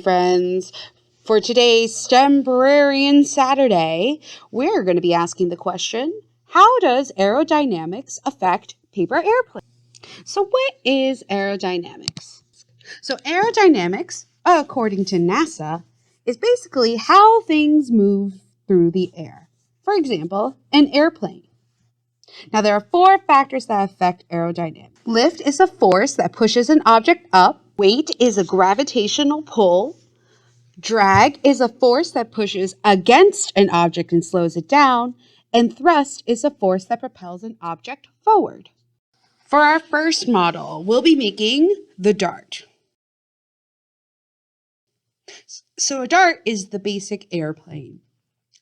friends. For today's STEMbrarian Saturday, we're going to be asking the question, how does aerodynamics affect paper airplanes? So what is aerodynamics? So aerodynamics, according to NASA, is basically how things move through the air. For example, an airplane. Now there are 4 factors that affect aerodynamics. Lift is a force that pushes an object up. Weight is a gravitational pull. Drag is a force that pushes against an object and slows it down. And thrust is a force that propels an object forward. For our first model, we'll be making the dart. So a dart is the basic airplane.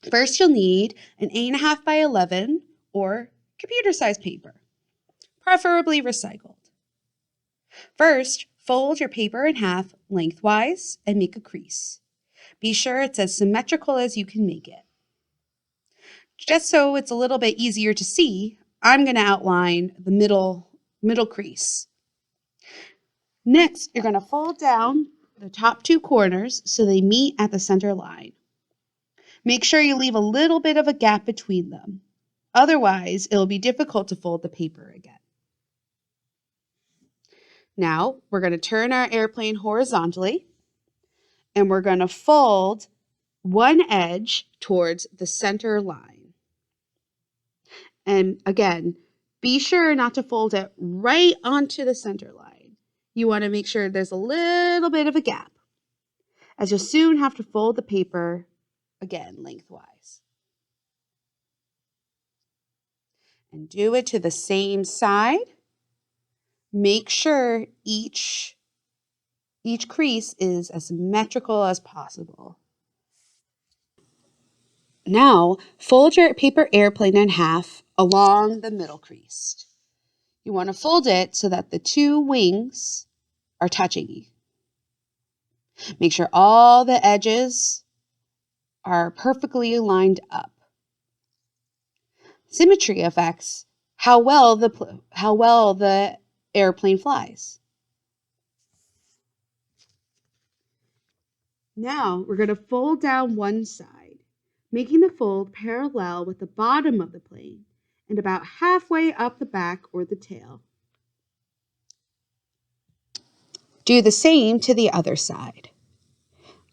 First, you'll need an 8.5 by 11 or computer-sized paper, preferably recycled. First, fold your paper in half lengthwise and make a crease. Be sure it's as symmetrical as you can make it. Just so it's a little bit easier to see, I'm going to outline the middle crease. Next, you're going to fold down the top 2 corners so they meet at the center line. Make sure you leave a little bit of a gap between them. Otherwise, it'll be difficult to fold the paper again. Now, we're going to turn our airplane horizontally, and we're going to fold one edge towards the center line. And again, be sure not to fold it right onto the center line. You want to make sure there's a little bit of a gap, as you'll soon have to fold the paper again lengthwise. And do it to the same side. Make sure each crease is as symmetrical as possible. Now, fold your paper airplane in half along the middle crease. You want to fold it so that the 2 wings are touching. Make sure all the edges are perfectly lined up. Symmetry affects how well the airplane flies. Now we're going to fold down one side, making the fold parallel with the bottom of the plane and about halfway up the back or the tail. Do the same to the other side.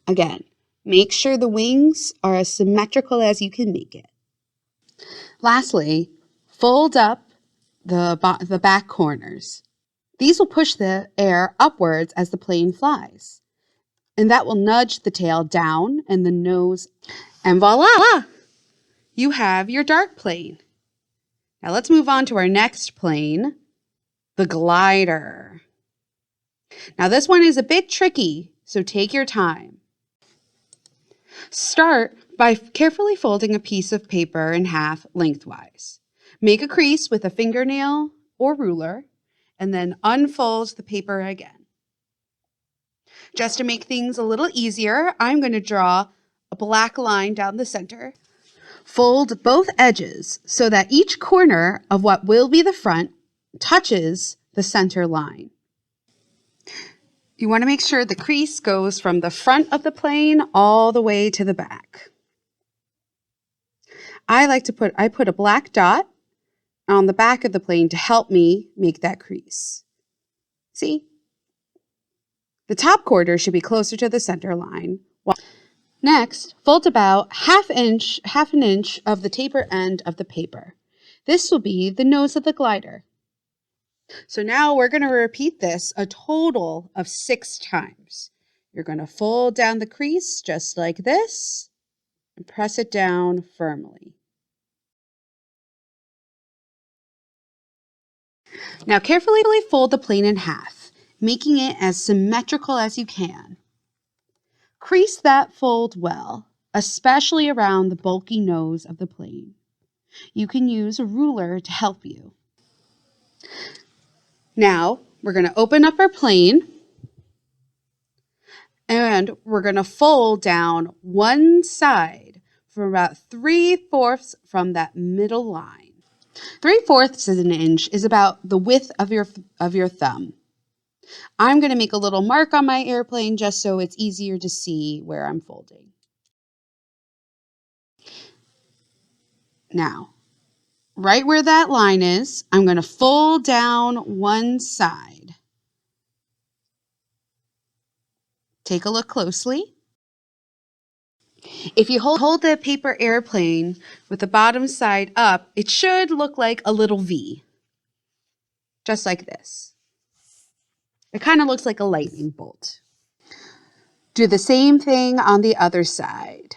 Again, make sure the wings are as symmetrical as you can make it. Lastly, fold up the back corners. These will push the air upwards as the plane flies, and that will nudge the tail down and the nose, and voila! You have your dart plane. Now let's move on to our next plane, the glider. Now this one is a bit tricky, so take your time. Start by carefully folding a piece of paper in half lengthwise. Make a crease with a fingernail or ruler, and then unfold the paper again. Just to make things a little easier, I'm going to draw a black line down the center. Fold both edges so that each corner of what will be the front touches the center line. You want to make sure the crease goes from the front of the plane all the way to the back. I put a black dot on the back of the plane to help me make that crease. See? The top corner should be closer to the center line. Next, fold about half an inch of the taper end of the paper. This will be the nose of the glider. So now we're going to repeat this a total of 6 times. You're going to fold down the crease just like this and press it down firmly. Now carefully fold the plane in half, making it as symmetrical as you can. Crease that fold well, especially around the bulky nose of the plane. You can use a ruler to help you. Now, we're going to open up our plane, and we're going to fold down one side from about 3/4 from that middle line. 3/4 of an inch is about the width of your thumb. I'm going to make a little mark on my airplane just so it's easier to see where I'm folding. Now, right where that line is, I'm going to fold down one side. Take a look closely. If you hold the paper airplane with the bottom side up, it should look like a little V, just like this. It kind of looks like a lightning bolt. Do the same thing on the other side.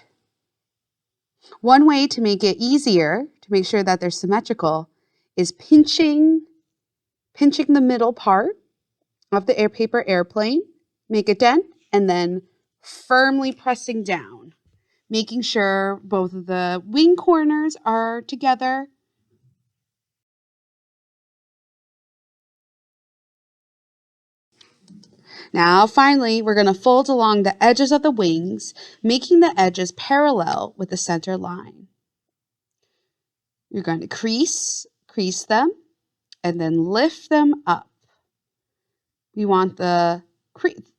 One way to make it easier, to make sure that they're symmetrical, is pinching the middle part of the paper airplane, make a dent, and then firmly pressing down, making sure both of the wing corners are together. Now, finally, we're going to fold along the edges of the wings, making the edges parallel with the center line. You're going to crease them, and then lift them up. We want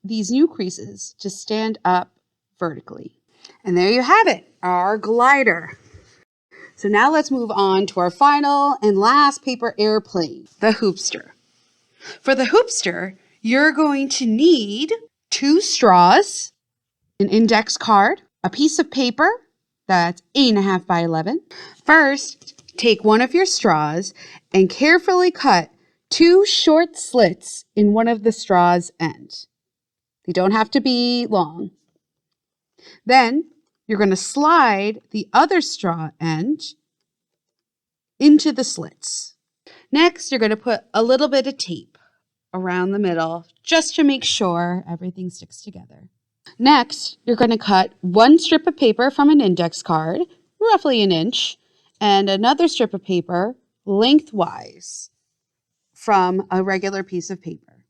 these new creases to stand up vertically. And there you have it, our glider. So now let's move on to our final and last paper airplane, the Hoopster. For the Hoopster, you're going to need 2 straws, an index card, a piece of paper that's 8.5 by 11. First, take one of your straws and carefully cut 2 short slits in one of the straw's ends. They don't have to be long. Then you're going to slide the other straw end into the slits. Next, you're going to put a little bit of tape around the middle just to make sure everything sticks together. Next, you're going to cut 1 strip of paper from an index card, roughly 1 inch, and another strip of paper lengthwise from a regular piece of paper.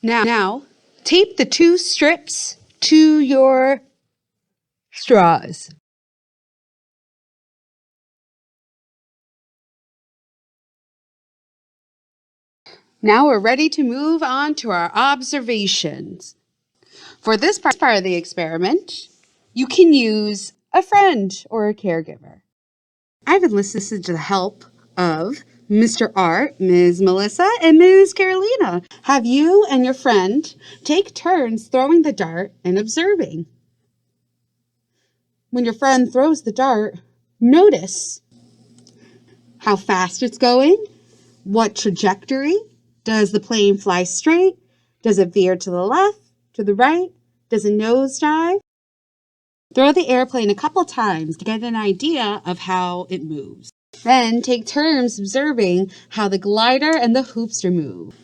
Now, tape the 2 strips to your straws. Now we're ready to move on to our observations. For this part of the experiment, you can use a friend or a caregiver. I've enlisted the help of Mr. Art, Ms. Melissa, and Ms. Carolina. Have you and your friend take turns throwing the dart and observing. When your friend throws the dart, notice how fast it's going, what trajectory. Does the plane fly straight? Does it veer to the left, to the right? Does it nosedive? Throw the airplane a couple times to get an idea of how it moves. Then take turns observing how the glider and the Hoopster move.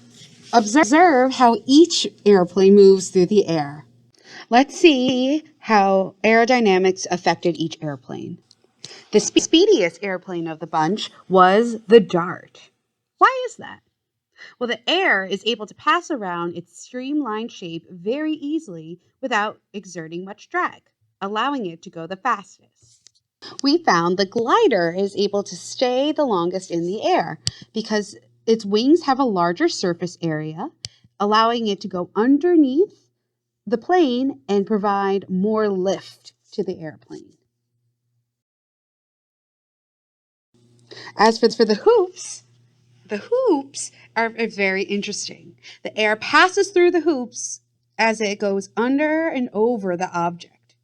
Observe how each airplane moves through the air. Let's see how aerodynamics affected each airplane. The speediest airplane of the bunch was the Dart. Why is that? Well, the air is able to pass around its streamlined shape very easily without exerting much drag, allowing it to go the fastest. We found the glider is able to stay the longest in the air because its wings have a larger surface area, allowing it to go underneath the plane and provide more lift to the airplane. As for the hoops are very interesting. The air passes through the hoops as it goes under and over the object.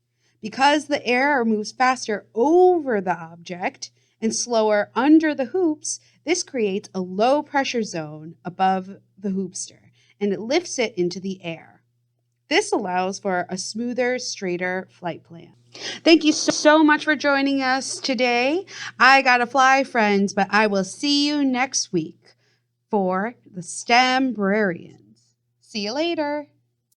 Because the air moves faster over the object and slower under the hoops, this creates a low pressure zone above the Hoopster, and it lifts it into the air. This allows for a smoother, straighter flight plan. Thank you so much for joining us today. I gotta fly, friends, but I will see you next week for the STEMbrarians. See you later.